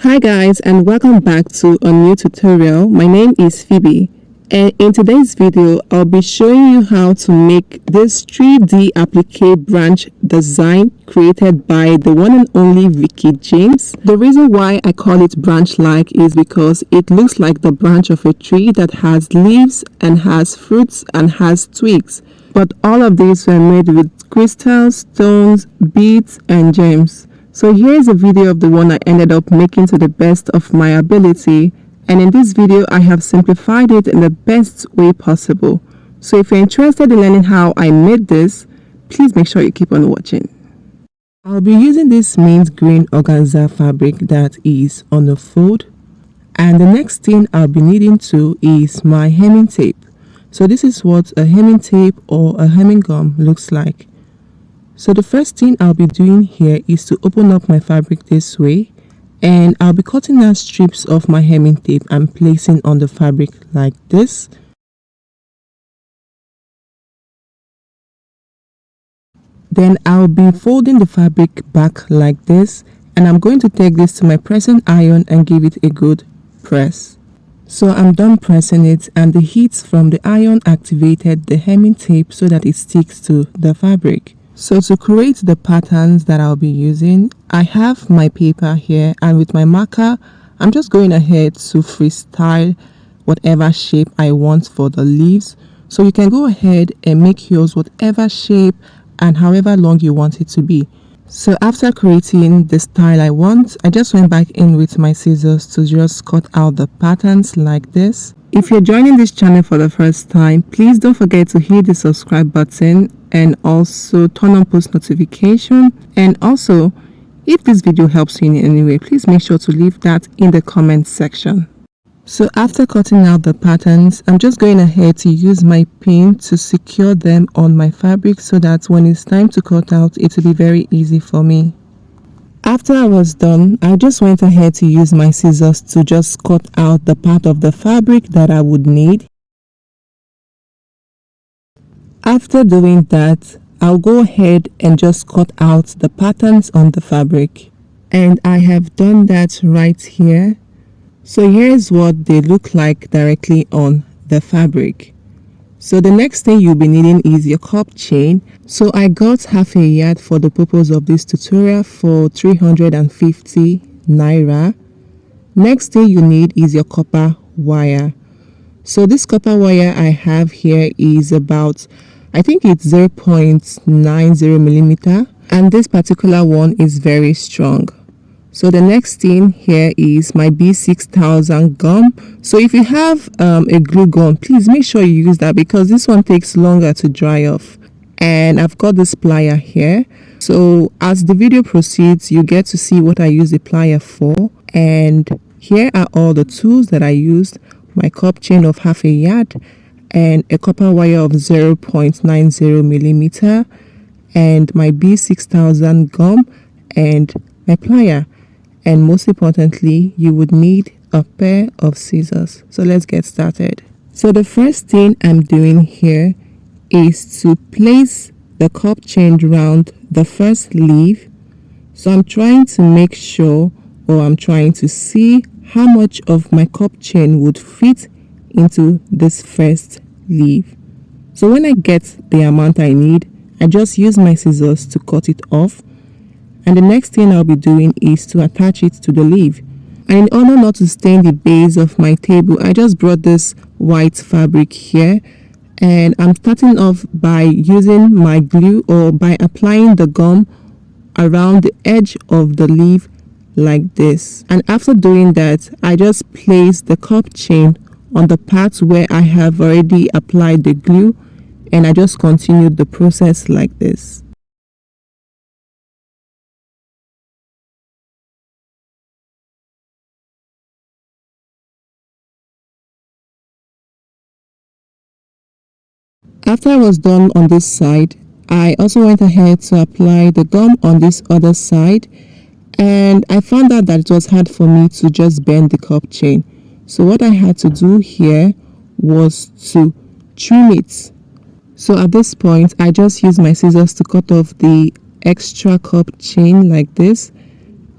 Hi guys, and welcome back to a new tutorial. My name is Phoebe, and in today's video I'll be showing you how to make this 3D applique branch design created by the one and only Vicky James. The reason why I call it branch-like is because it looks like the branch of a tree that has leaves and has fruits and has twigs, but all of these were made with crystals, stones, beads and gems. So here is a video of the one I ended up making to the best of my ability, and in this video I have simplified it in the best way possible. So if you're interested in learning how I made this, please make sure you keep on watching. I'll be using this mint green organza fabric that is on a fold, and the next thing I'll be needing to is my hemming tape. So this is what a hemming tape or a hemming gum looks like. So the first thing I'll be doing here is to open up my fabric this way, and I'll be cutting out strips of my hemming tape and placing on the fabric like this. Then I'll be folding the fabric back like this, and I'm going to take this to my pressing iron and give it a good press. So I'm done pressing it, and the heat from the iron activated the hemming tape so that it sticks to the fabric. So to create the patterns that I'll be using, I have my paper here, and with my marker I'm just going ahead to freestyle whatever shape I want for the leaves. So you can go ahead and make yours whatever shape and however long you want it to be. So after creating the style I want, I just went back in with my scissors to just cut out the patterns like this. If you're joining this channel for the first time, please don't forget to hit the subscribe button and also turn on post notification. And also, if this video helps you in any way, please make sure to leave that in the comment section. So after cutting out the patterns, I'm just going ahead to use my pin to secure them on my fabric so that when it's time to cut out, it will be very easy for me. After I was done, I just went ahead to use my scissors to just cut out the part of the fabric that I would need. After doing that, I'll go ahead and just cut out the patterns on the fabric. And I have done that right here. So here's what they look like directly on the fabric. So the next thing you'll be needing is your cup chain. So I got half a yard for the purpose of this tutorial for 350 naira. Next thing you need is your copper wire. So this copper wire I have here is about, I think it's 0.90 millimeter, and this particular one is very strong. So the next thing here is my B6000 gum. So if you have a glue gun, please make sure you use that because this one takes longer to dry off. And I've got this plier here. So as the video proceeds, you get to see what I use the plier for. And here are all the tools that I used. My cup chain of half a yard and a copper wire of 0.90 millimeter and my B6000 gum and my plier. And most importantly, you would need a pair of scissors. So let's get started. So the first thing I'm doing here is to place the cup chain around the first leaf. So I'm trying to make sure, or I'm trying to see how much of my cup chain would fit into this first leaf. So when I get the amount I need, I just use my scissors to cut it off. And the next thing I'll be doing is to attach it to the leaf. And in order not to stain the base of my table, I just brought this white fabric here. And I'm starting off by using my glue or by applying the gum around the edge of the leaf like this. And after doing that, I just place the cup chain on the part where I have already applied the glue. And I just continued the process like this. After I was done on this side, I also went ahead to apply the gum on this other side, and I found out that it was hard for me to just bend the cup chain. So what I had to do here was to trim it. So at this point, I just used my scissors to cut off the extra cup chain like this,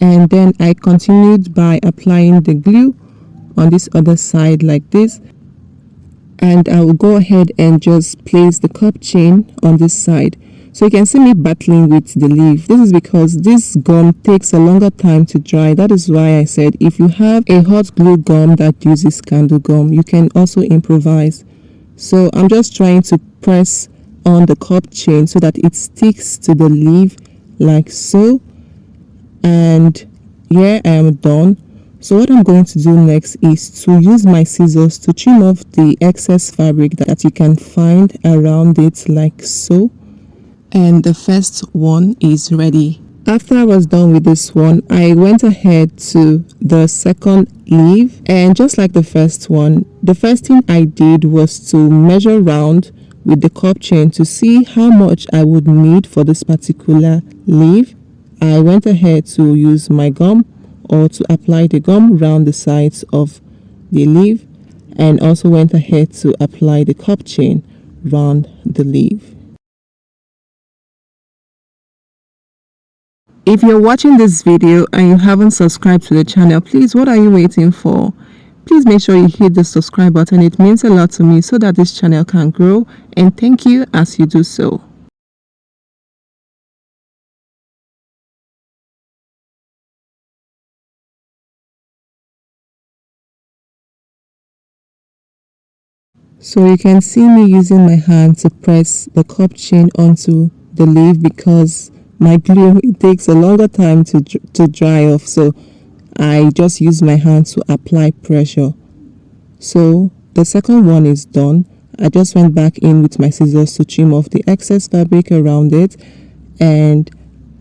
And then I continued by applying the glue on this other side like this, and I will go ahead and just place the cup chain on this side. So you can see me battling with the leaf. This is because this gum takes a longer time to dry. That is why I said if you have a hot glue gum that uses candle gum, you can also improvise. So I'm just trying to press on the cup chain so that it sticks to the leaf like so. And here I am done. So what I'm going to do next is to use my scissors to trim off the excess fabric that you can find around it like so. And the first one is ready. After I was done with this one, I went ahead to the second leaf, and just like the first one, the first thing I did was to measure round with the cup chain to see how much I would need for this particular leaf. I went ahead to use my gum or to apply the gum around the sides of the leaf, and also went ahead to apply the cup chain round the leaf. If you're watching this video and you haven't subscribed to the channel, please, what are you waiting for? Please make sure you hit the subscribe button. It means a lot to me so that this channel can grow, and thank you as you do so. So you can see me using my hand to press the cup chain onto the leaf because my glue, it takes a longer time to dry off. So I just use my hand to apply pressure. So the second one is done. I just went back in with my scissors to trim off the excess fabric around it. And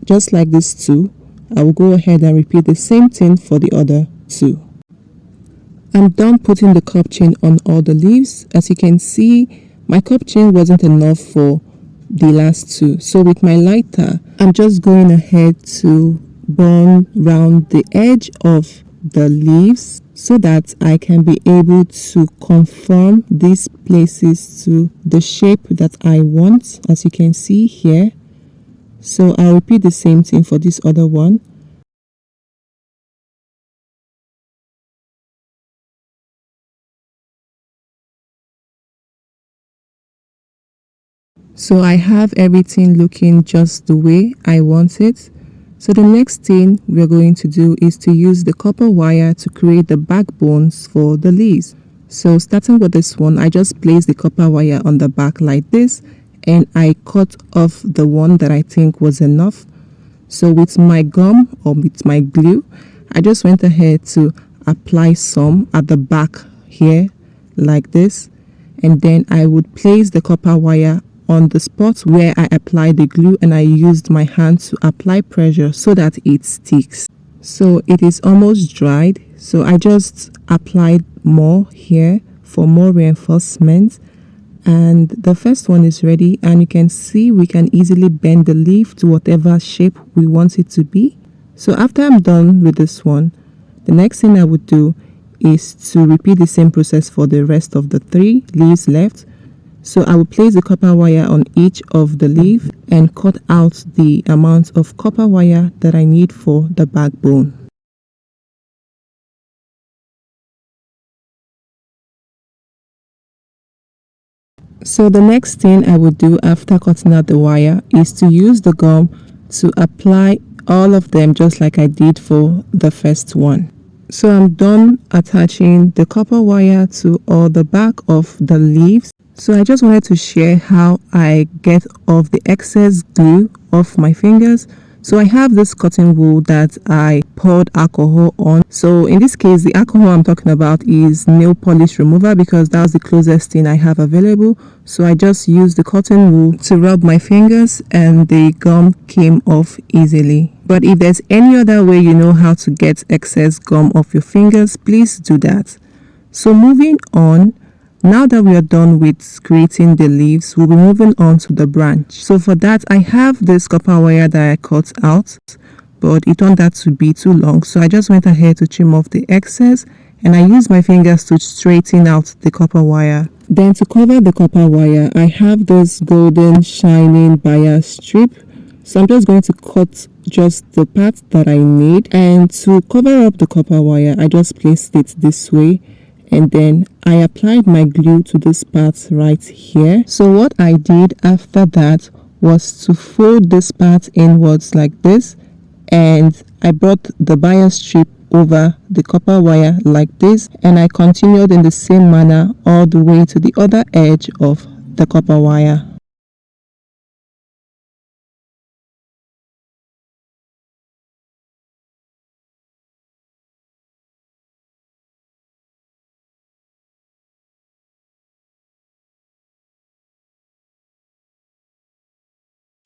just like this too, I will go ahead and repeat the same thing for the other two. I'm done putting the cup chain on all the leaves. As you can see, my cup chain wasn't enough for the last two. So with my lighter, I'm just going ahead to burn round the edge of the leaves so that I can be able to conform these places to the shape that I want, as you can see here. So I'll repeat the same thing for this other one. So I have everything looking just the way I want it. So the next thing we're going to do is to use the copper wire to create the backbones for the leaves. So starting with this one, I just placed the copper wire on the back like this, and I cut off the one that I think was enough. So with my gum or with my glue, I just went ahead to apply some at the back here like this, and then I would place the copper wire on the spot where I applied the glue, and I used my hand to apply pressure so that it sticks. So it is almost dried, so I just applied more here for more reinforcement, and the first one is ready, and you can see we can easily bend the leaf to whatever shape we want it to be. So after I'm done with this one, the next thing I would do is to repeat the same process for the rest of the 3 leaves left. So I will place the copper wire on each of the leaf and cut out the amount of copper wire that I need for the backbone. So the next thing I would do after cutting out the wire is to use the gum to apply all of them just like I did for the first one. So I'm done attaching the copper wire to all the back of the leaves. So I just wanted to share how I get off the excess glue off my fingers. So I have this cotton wool that I poured alcohol on. So in this case, the alcohol I'm talking about is nail polish remover because that's the closest thing I have available. So I just used the cotton wool to rub my fingers and the gum came off easily. But if there's any other way you know how to get excess gum off your fingers, please do that. So moving on, now that we are done with creating the leaves, we'll be moving on to the branch. So for that, I have this copper wire that I cut out, but it turned out to be too long. So I just went ahead to trim off the excess, and I used my fingers to straighten out the copper wire. Then to cover the copper wire, I have this golden shining bias strip. So I'm just going to cut just the part that I need. And to cover up the copper wire, I just placed it this way, and then I applied my glue to this part right here. So what I did after that was to fold this part inwards like this, and I brought the bias strip over the copper wire like this, and I continued in the same manner all the way to the other edge of the copper wire.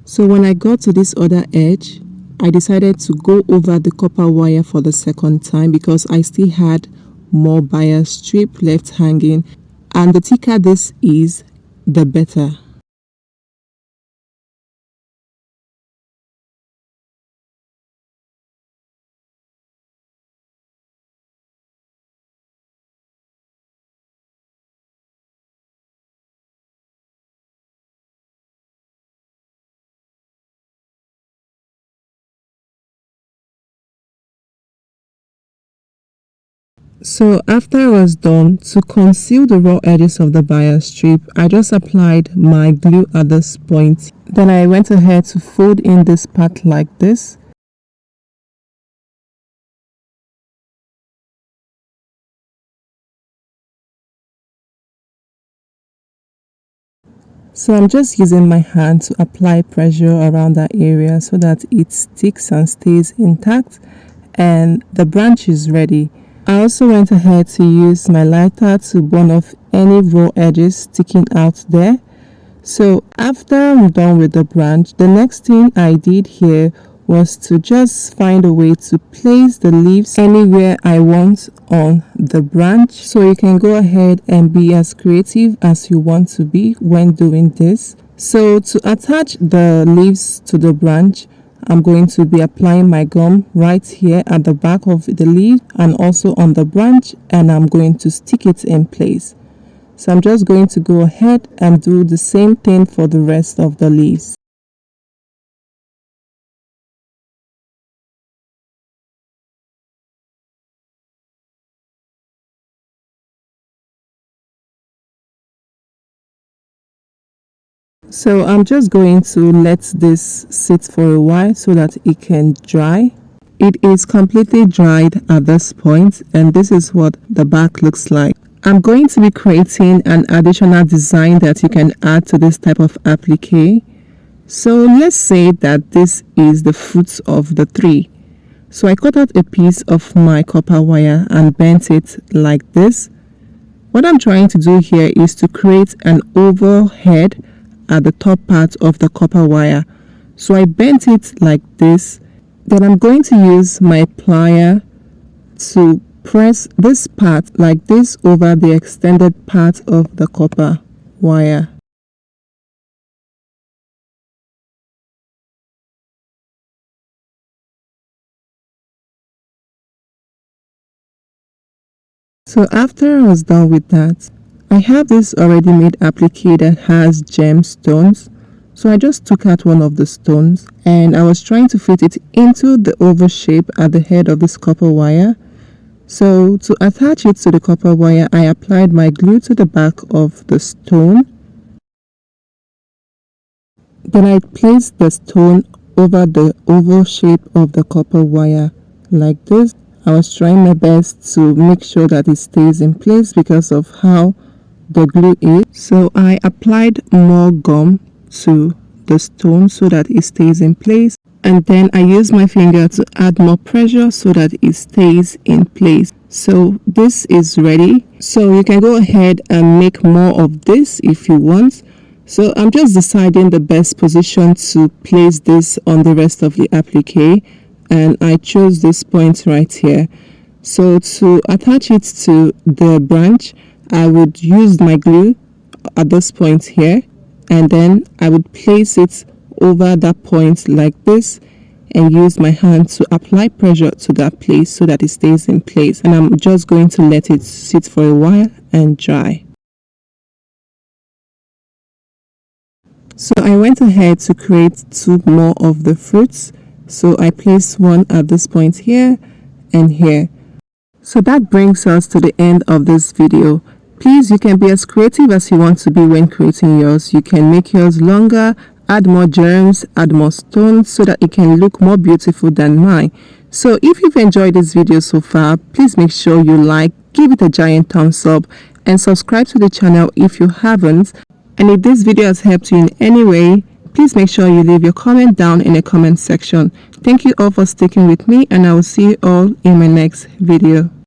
So when I got to this other edge, I decided to go over the copper wire for the second time because I still had more bias strip left hanging, and the thicker this is, the better. So after I was done, to conceal the raw edges of the bias strip, I just applied my glue at this point. Then I went ahead to fold in this part like this. So I'm just using my hand to apply pressure around that area so that it sticks and stays intact, and the branch is ready. I also went ahead to use my lighter to burn off any raw edges sticking out there. So after I'm done with the branch, the next thing I did here was to just find a way to place the leaves anywhere I want on the branch. So you can go ahead and be as creative as you want to be when doing this. So to attach the leaves to the branch, I'm going to be applying my gum right here at the back of the leaf and also on the branch, and I'm going to stick it in place. So I'm just going to go ahead and do the same thing for the rest of the leaves. So I'm just going to let this sit for a while so that it can dry. It is completely dried at this point, and this is what the back looks like. I'm going to be creating an additional design that you can add to this type of applique. So let's say that this is the fruits of the tree. So I cut out a piece of my copper wire and bent it like this. What I'm trying to do here is to create an oval head at the top part of the copper wire. So I bent it like this. Then I'm going to use my plier to press this part like this over the extended part of the copper wire. So after I was done with that, I have this already made applique that has gemstones. So I just took out one of the stones and I was trying to fit it into the oval shape at the head of this copper wire. So to attach it to the copper wire, I applied my glue to the back of the stone. Then I placed the stone over the oval shape of the copper wire like this. I was trying my best to make sure that it stays in place because of how the glue is. So I applied more gum to the stone so that it stays in place, and then I use my finger to add more pressure so that it stays in place. So this is ready. So you can go ahead and make more of this if you want. So I'm just deciding the best position to place this on the rest of the applique, and I chose this point right here. So to attach it to the branch, I would use my glue at this point here, and then I would place it over that point like this and use my hand to apply pressure to that place so that it stays in place. And I'm just going to let it sit for a while and dry. So I went ahead to create two more of the fruits. So I place one at this point here and here. So that brings us to the end of this video. Please, you can be as creative as you want to be when creating yours. You can make yours longer, add more germs, add more stones so that it can look more beautiful than mine. So if you've enjoyed this video so far, please make sure you like, give it a giant thumbs up, and subscribe to the channel if you haven't. And if this video has helped you in any way, please make sure you leave your comment down in the comment section. Thank you all for sticking with me, and I will see you all in my next video.